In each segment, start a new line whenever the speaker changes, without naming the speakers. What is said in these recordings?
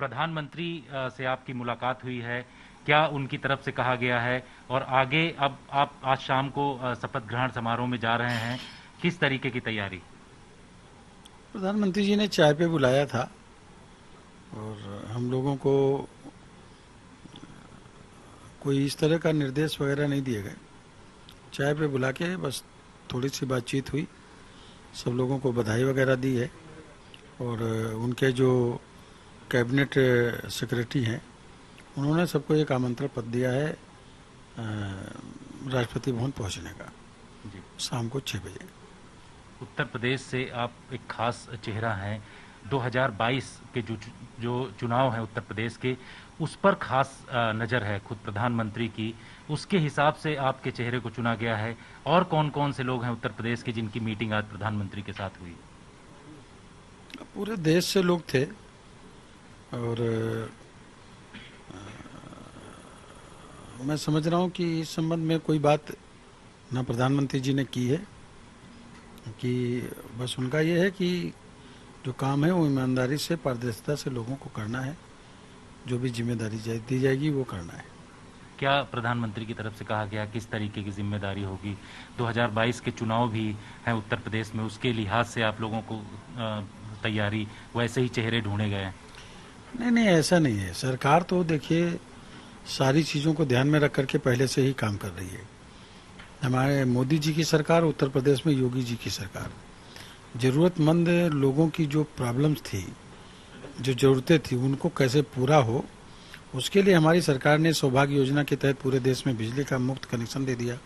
प्रधानमंत्री से आपकी मुलाकात हुई है, क्या उनकी तरफ से कहा गया है और आगे अब आप आज शाम को शपथ ग्रहण समारोह में जा रहे हैं, किस तरीके की तैयारी?
प्रधानमंत्री जी ने चाय पे बुलाया था और हम लोगों को कोई इस तरह का निर्देश वगैरह नहीं दिए गए। चाय पे बुला के बस थोड़ी सी बातचीत हुई, सब लोगों को बधाई वगैरह दी है और उनके जो कैबिनेट सेक्रेटरी हैं उन्होंने सबको एक आमंत्रण पत्र दिया है राष्ट्रपति भवन पहुंचने का
जी।
शाम को 6 बजे।
उत्तर प्रदेश से आप एक खास चेहरा हैं। 2022 के जो चुनाव हैं उत्तर प्रदेश के, उस पर खास नज़र है खुद प्रधानमंत्री की, उसके हिसाब से आपके चेहरे को चुना गया है। और कौन कौन से लोग हैं उत्तर प्रदेश के जिनकी मीटिंग आज प्रधानमंत्री के साथ हुई?
पूरे देश से लोग थे और मैं समझ रहा हूँ कि इस संबंध में कोई बात ना प्रधानमंत्री जी ने की है, कि बस उनका ये है कि जो काम है वो ईमानदारी से पारदर्शिता से लोगों को करना है, जो भी जिम्मेदारी दी जाएगी वो करना है।
क्या प्रधानमंत्री की तरफ से कहा गया किस तरीके की जिम्मेदारी होगी? 2022 के चुनाव भी हैं उत्तर प्रदेश में, उसके लिहाज से आप लोगों को तैयारी, वैसे ही चेहरे ढूंढे गए हैं?
नहीं, ऐसा नहीं है। सरकार तो देखिए सारी चीज़ों को ध्यान में रख करके पहले से ही काम कर रही है। हमारे मोदी जी की सरकार, उत्तर प्रदेश में योगी जी की सरकार, ज़रूरतमंद लोगों की जो प्रॉब्लम्स थी, जो ज़रूरतें थी, उनको कैसे पूरा हो, उसके लिए हमारी सरकार ने सौभाग्य योजना के तहत पूरे देश में बिजली का मुफ्त कनेक्शन दे दिया,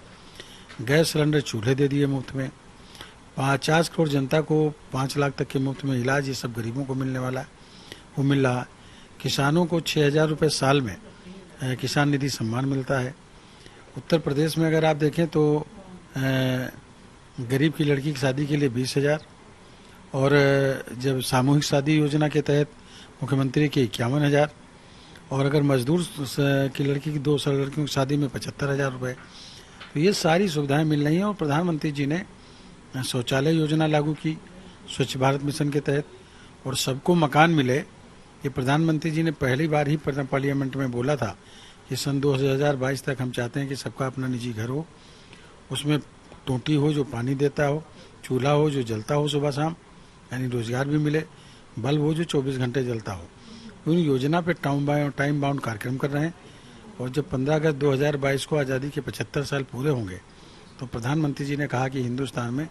गैस सिलेंडर चूल्हे दे दिए मुफ्त में, 50 करोड़ जनता को 5 लाख तक के मुफ्त में इलाज, ये सब गरीबों को मिलने वाला है, वो मिल रहा। किसानों को 6,000 रुपये साल में किसान निधि सम्मान मिलता है। उत्तर प्रदेश में अगर आप देखें तो गरीब की लड़की की शादी के लिए 20,000 और जब सामूहिक शादी योजना के तहत मुख्यमंत्री के 51,000 और अगर मजदूर की लड़की की 2 लड़कियों की शादी में 75,000 रुपये। तो ये सारी सुविधाएं मिल रही हैं और प्रधानमंत्री जी ने शौचालय योजना लागू की स्वच्छ भारत मिशन के तहत और सबको मकान मिले। ये प्रधानमंत्री जी ने पहली बार ही पार्लियामेंट में बोला था कि सन 2022 तक हम चाहते हैं कि सबका अपना निजी घर हो, उसमें टोंटी हो जो पानी देता हो, चूल्हा हो जो जलता हो सुबह शाम, यानी रोजगार भी मिले, बल्ब हो जो 24 घंटे जलता हो। उन योजना पे टाइम बाउंड कार्यक्रम कर रहे हैं और जब 15 अगस्त 2022 को आज़ादी के 75 साल पूरे होंगे तो प्रधानमंत्री जी ने कहा कि हिंदुस्तान में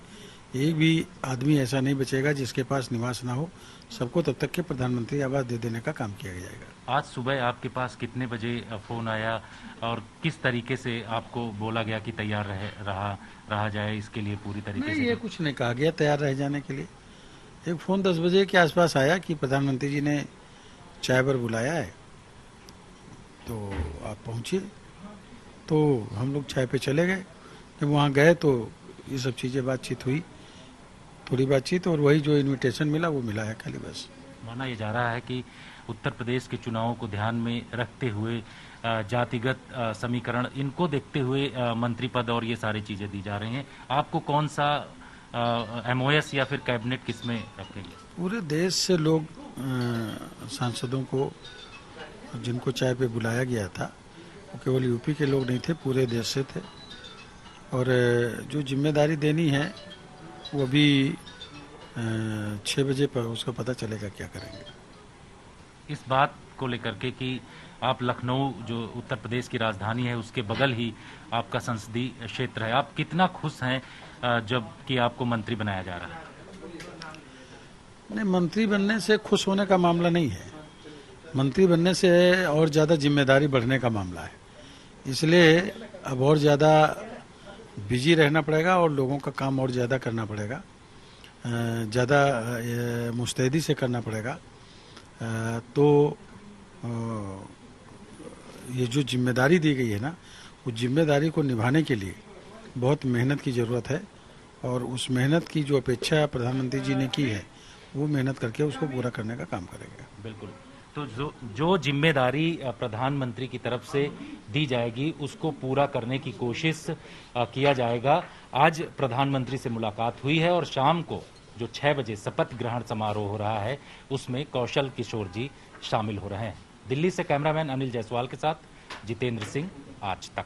एक भी आदमी ऐसा नहीं बचेगा जिसके पास निवास ना हो, सबको तब तक के प्रधानमंत्री आवास दे देने का काम किया जाएगा।
आज सुबह आपके पास कितने बजे फोन आया और किस तरीके से आपको बोला गया कि तैयार रहा जाए इसके लिए पूरी तरीके से?
ये कुछ नहीं कहा गया तैयार रह जाने के लिए। एक फोन 10 बजे के आसपास आया कि प्रधानमंत्री जी ने चाय पर बुलाया है तो आप पहुंचिए, तो हम लोग चाय पे चले गए। जब वहाँ गए तो ये सब चीज़ें बातचीत हुई, थोड़ी बातचीत, और वही जो इनविटेशन मिला वो मिला है खाली बस।
माना ये जा रहा है कि उत्तर प्रदेश के चुनावों को ध्यान में रखते हुए जातिगत समीकरण, इनको देखते हुए मंत्री पद और ये सारी चीज़ें दी जा रही हैं। आपको कौन सा MOS या फिर कैबिनेट किस में रखेंगे?
पूरे देश से लोग सांसदों को जिनको चाय पे बुलाया गया था वो केवल यूपी के लोग नहीं थे, पूरे देश से थे और जो जिम्मेदारी देनी है वो भी 6 बजे पर उसका पता चलेगा क्या करेंगे।
इस बात को लेकर के कि आप लखनऊ जो उत्तर प्रदेश की राजधानी है उसके बगल ही आपका संसदीय क्षेत्र है, आप कितना खुश हैं जब कि आपको मंत्री बनाया जा रहा है?
नहीं, मंत्री बनने से खुश होने का मामला नहीं है, मंत्री बनने से और ज़्यादा जिम्मेदारी बढ़ने का मामला है। इसलिए अब और ज़्यादा बिजी रहना पड़ेगा और लोगों का काम और ज़्यादा करना पड़ेगा, ज़्यादा मुस्तैदी से करना पड़ेगा। तो ये जो जिम्मेदारी दी गई है ना, उस जिम्मेदारी को निभाने के लिए बहुत मेहनत की ज़रूरत है और उस मेहनत की जो अपेक्षा प्रधानमंत्री जी ने की है वो मेहनत करके उसको पूरा करने का काम करेगा।
बिल्कुल। तो जो जिम्मेदारी प्रधानमंत्री की तरफ से दी जाएगी उसको पूरा करने की कोशिश किया जाएगा। आज प्रधानमंत्री से मुलाकात हुई है और शाम को जो 6 बजे शपथ ग्रहण समारोह हो रहा है उसमें कौशल किशोर जी शामिल हो रहे हैं। दिल्ली से कैमरामैन अनिल जायसवाल के साथ जितेंद्र सिंह, आज तक।